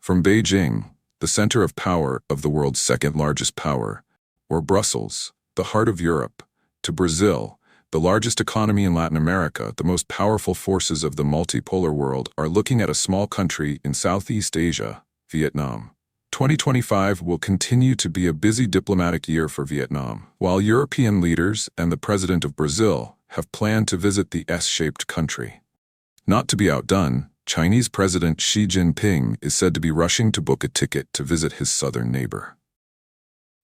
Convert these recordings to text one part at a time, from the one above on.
From Beijing, the center of power of the world's second-largest power, or Brussels, the heart of Europe, to Brazil, the largest economy in Latin America, the most powerful forces of the multipolar world are looking at a small country in Southeast Asia, Vietnam. 2025 will continue to be a busy diplomatic year for Vietnam, while European leaders and the president of Brazil have planned to visit the S-shaped country. Not to be outdone, Chinese President Xi Jinping is said to be rushing to book a ticket to visit his southern neighbor.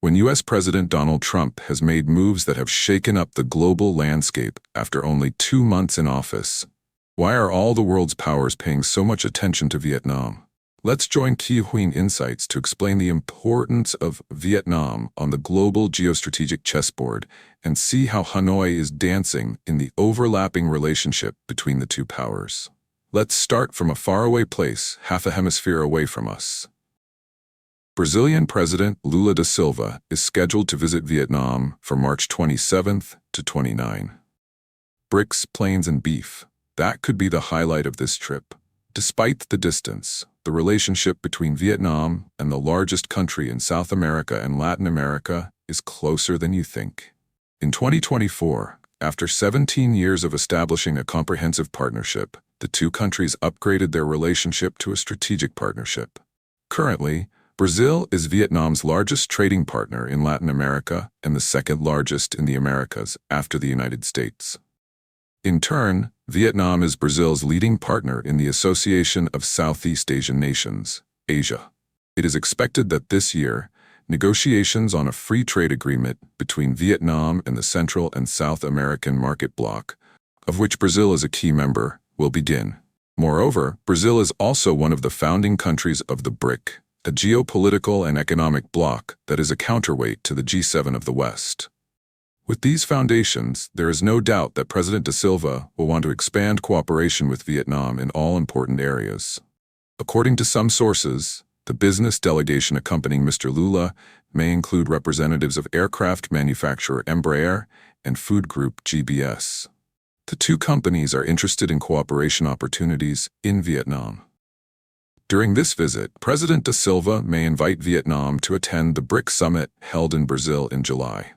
When U.S. President Donald Trump has made moves that have shaken up the global landscape after only 2 months in office, why are all the world's powers paying so much attention to Vietnam? Let's join Ki Huyen Insights to explain the importance of Vietnam on the global geostrategic chessboard and see how Hanoi is dancing in the overlapping relationship between the two powers. Let's start from a faraway place, half a hemisphere away from us. Brazilian President Lula da Silva is scheduled to visit Vietnam from March 27th to 29. Bricks, planes, and beef. That could be the highlight of this trip. Despite the distance, the relationship between Vietnam and the largest country in South America and Latin America is closer than you think. In 2024, after 17 years of establishing a comprehensive partnership, the two countries upgraded their relationship to a strategic partnership. Currently, Brazil is Vietnam's largest trading partner in Latin America and the second largest in the Americas after the United States. In turn, Vietnam is Brazil's leading partner in the Association of Southeast Asian Nations, Asia. It is expected that this year, negotiations on a free trade agreement between Vietnam and the Central and South American market bloc, of which Brazil is a key member, will begin. Moreover, Brazil is also one of the founding countries of the BRIC, a geopolitical and economic bloc that is a counterweight to the G7 of the West. With these foundations, there is no doubt that President da Silva will want to expand cooperation with Vietnam in all important areas. According to some sources, the business delegation accompanying Mr. Lula may include representatives of aircraft manufacturer Embraer and food group GBS. The two companies are interested in cooperation opportunities in Vietnam. During this visit, President da Silva may invite Vietnam to attend the BRIC summit held in Brazil in July.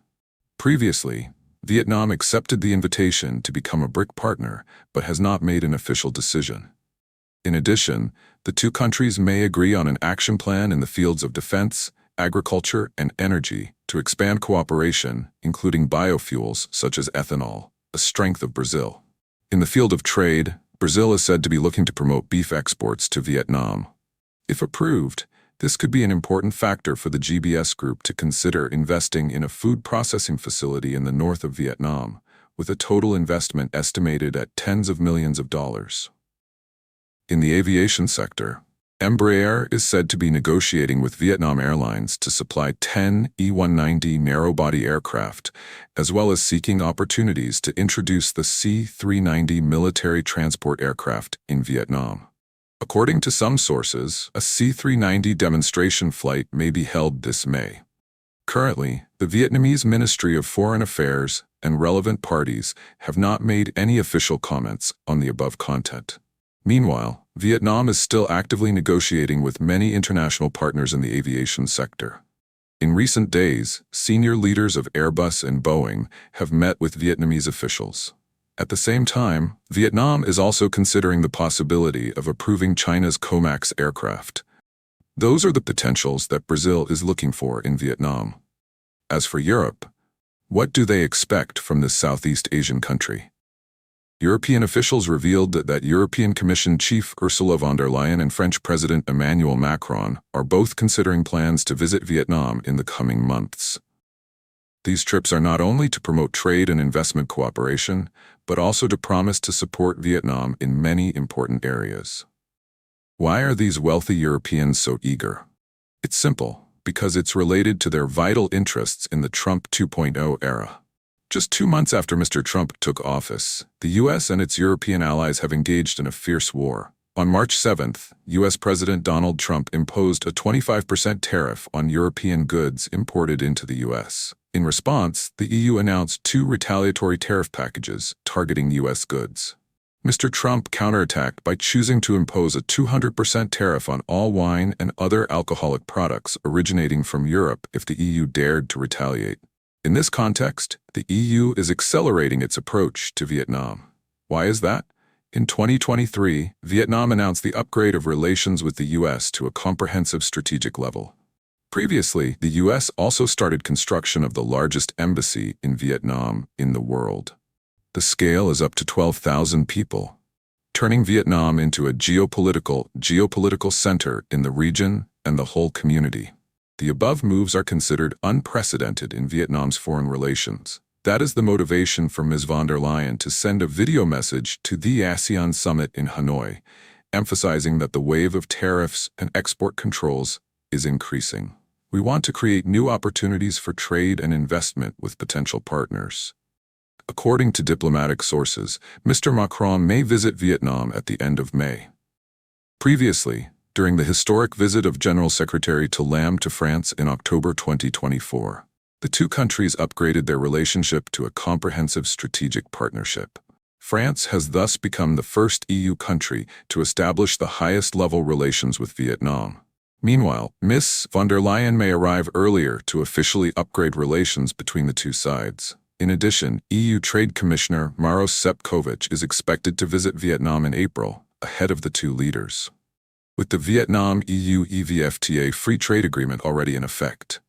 Previously, Vietnam accepted the invitation to become a BRIC partner but has not made an official decision. In addition, the two countries may agree on an action plan in the fields of defense, agriculture, and energy to expand cooperation, including biofuels such as ethanol, a strength of Brazil. In the field of trade, Brazil is said to be looking to promote beef exports to Vietnam. If approved, this could be an important factor for the GBS group to consider investing in a food processing facility in the north of Vietnam, with a total investment estimated at tens of millions of dollars. In the aviation sector, Embraer is said to be negotiating with Vietnam Airlines to supply 10 E-190 narrow-body aircraft, as well as seeking opportunities to introduce the C-390 military transport aircraft in Vietnam. According to some sources, a C-390 demonstration flight may be held this May. Currently, the Vietnamese Ministry of Foreign Affairs and relevant parties have not made any official comments on the above content. Meanwhile, Vietnam is still actively negotiating with many international partners in the aviation sector. In recent days, senior leaders of Airbus and Boeing have met with Vietnamese officials. At the same time, Vietnam is also considering the possibility of approving China's COMAX aircraft. Those are the potentials that Brazil is looking for in Vietnam. As for Europe, what do they expect from this Southeast Asian country? European officials revealed that European Commission Chief Ursula von der Leyen and French President Emmanuel Macron are both considering plans to visit Vietnam in the coming months. These trips are not only to promote trade and investment cooperation, but also to promise to support Vietnam in many important areas. Why are these wealthy Europeans so eager? It's simple, because it's related to their vital interests in the Trump 2.0 era. Just 2 months after Mr. Trump took office, the U.S. and its European allies have engaged in a fierce war. On March 7th, U.S. President Donald Trump imposed a 25% tariff on European goods imported into the U.S. In response, the EU announced 2 retaliatory tariff packages targeting U.S. goods. Mr. Trump counterattacked by choosing to impose a 200% tariff on all wine and other alcoholic products originating from Europe if the EU dared to retaliate. In this context, the EU is accelerating its approach to Vietnam. Why is that? In 2023, Vietnam announced the upgrade of relations with the US to a comprehensive strategic level. Previously, the US also started construction of the largest embassy in Vietnam in the world. The scale is up to 12,000 people, turning Vietnam into a geopolitical center in the region and the whole community. The above moves are considered unprecedented in Vietnam's foreign relations. That is the motivation for Ms. von der Leyen to send a video message to the ASEAN summit in Hanoi, emphasizing that the wave of tariffs and export controls is increasing. We want to create new opportunities for trade and investment with potential partners. According to diplomatic sources, Mr. Macron may visit Vietnam at the end of May. Previously, during the historic visit of General Secretary Lam to France in October 2024, the two countries upgraded their relationship to a comprehensive strategic partnership. France has thus become the first EU country to establish the highest-level relations with Vietnam. Meanwhile, Ms. von der Leyen may arrive earlier to officially upgrade relations between the two sides. In addition, EU Trade Commissioner Maros Sefcovic is expected to visit Vietnam in April, ahead of the two leaders. With the Vietnam-EU EVFTA free trade agreement already in effect,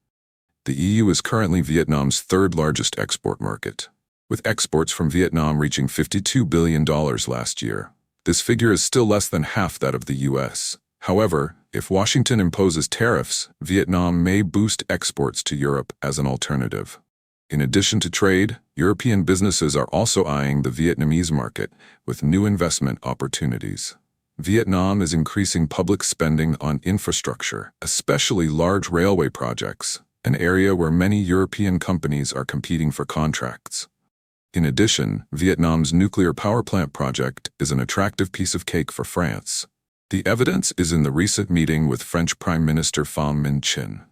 the EU is currently Vietnam's third-largest export market, with exports from Vietnam reaching $52 billion last year. This figure is still less than half that of the US. However, if Washington imposes tariffs, Vietnam may boost exports to Europe as an alternative. In addition to trade, European businesses are also eyeing the Vietnamese market with new investment opportunities. Vietnam is increasing public spending on infrastructure, especially large railway projects, an area where many European companies are competing for contracts. In addition, Vietnam's nuclear power plant project is an attractive piece of cake for France. The evidence is in the recent meeting with French Prime Minister Pham Minh Chinh.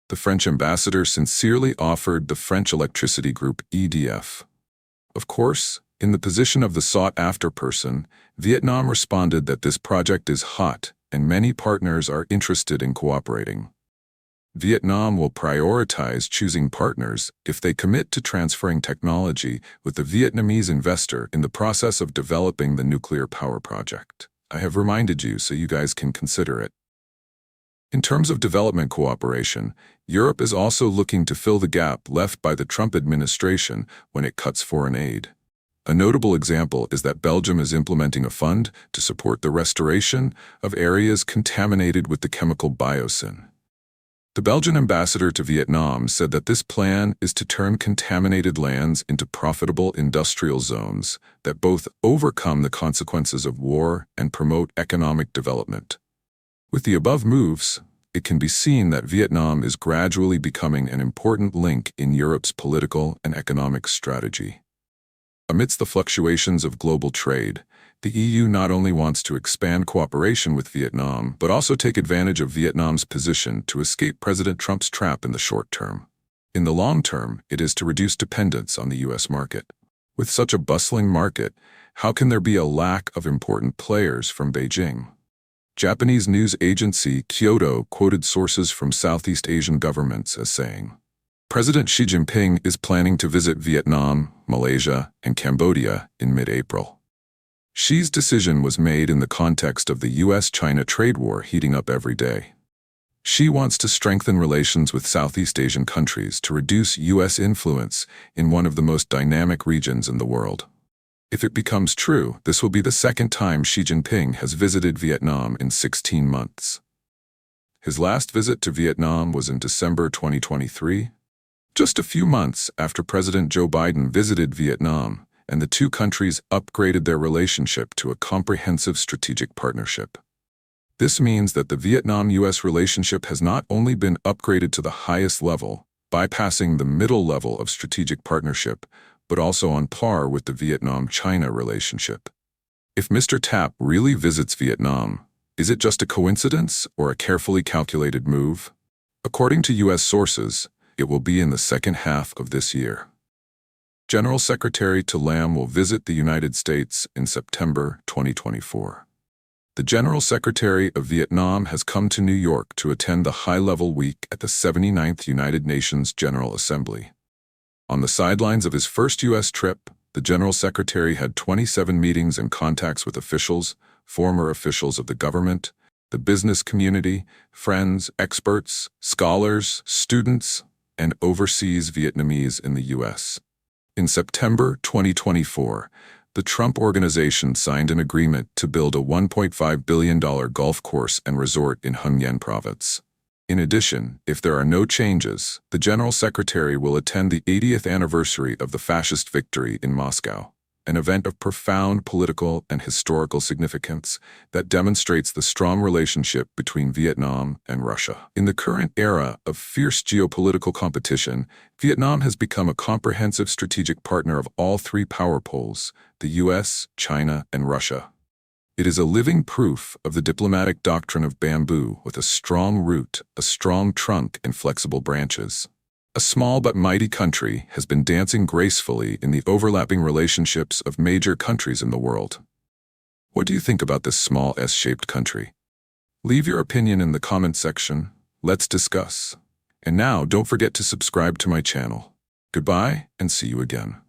The French ambassador sincerely offered the French electricity group EDF. Of course, in the position of the sought-after person, Vietnam responded that this project is hot and many partners are interested in cooperating. Vietnam will prioritize choosing partners if they commit to transferring technology with the Vietnamese investor in the process of developing the nuclear power project. I have reminded you so you guys can consider it. In terms of development cooperation, Europe is also looking to fill the gap left by the Trump administration when it cuts foreign aid. A notable example is that Belgium is implementing a fund to support the restoration of areas contaminated with the chemical biocin. The Belgian ambassador to Vietnam said that this plan is to turn contaminated lands into profitable industrial zones that both overcome the consequences of war and promote economic development. With the above moves, it can be seen that Vietnam is gradually becoming an important link in Europe's political and economic strategy. Amidst the fluctuations of global trade, the EU not only wants to expand cooperation with Vietnam, but also take advantage of Vietnam's position to escape President Trump's trap in the short term. In the long term, it is to reduce dependence on the US market. With such a bustling market, how can there be a lack of important players from Beijing? Japanese news agency Kyodo quoted sources from Southeast Asian governments as saying, President Xi Jinping is planning to visit Vietnam, Malaysia, and Cambodia in mid-April. Xi's decision was made in the context of the US-China trade war heating up every day. Xi wants to strengthen relations with Southeast Asian countries to reduce US influence in one of the most dynamic regions in the world. If it becomes true, this will be the second time Xi Jinping has visited Vietnam in 16 months. His last visit to Vietnam was in December 2023, just a few months after President Joe Biden visited Vietnam, and the two countries upgraded their relationship to a comprehensive strategic partnership. This means that the Vietnam-US relationship has not only been upgraded to the highest level, bypassing the middle level of strategic partnership, but also on par with the Vietnam-China relationship. If Mr. Tap really visits Vietnam, is it just a coincidence or a carefully calculated move? According to US sources, it will be in the second half of this year. General Secretary to Lam will visit the United States in September 2024. The General Secretary of Vietnam has come to New York to attend the high-level week at the 79th United Nations General Assembly. On the sidelines of his first U.S. trip, the General Secretary had 27 meetings and contacts with officials, former officials of the government, the business community, friends, experts, scholars, students, and overseas Vietnamese in the U.S. In September 2024, the Trump Organization signed an agreement to build a $1.5 billion golf course and resort in Hưng Yên Province. In addition, if there are no changes, the General Secretary will attend the 80th anniversary of the fascist victory in Moscow, an event of profound political and historical significance that demonstrates the strong relationship between Vietnam and Russia. In the current era of fierce geopolitical competition, Vietnam has become a comprehensive strategic partner of all three power poles, the US, China, and Russia. It is a living proof of the diplomatic doctrine of bamboo with a strong root, a strong trunk, and flexible branches. A small but mighty country has been dancing gracefully in the overlapping relationships of major countries in the world. What do you think about this small S-shaped country? Leave your opinion in the comment section. Let's discuss. And now, don't forget to subscribe to my channel. Goodbye, and see you again.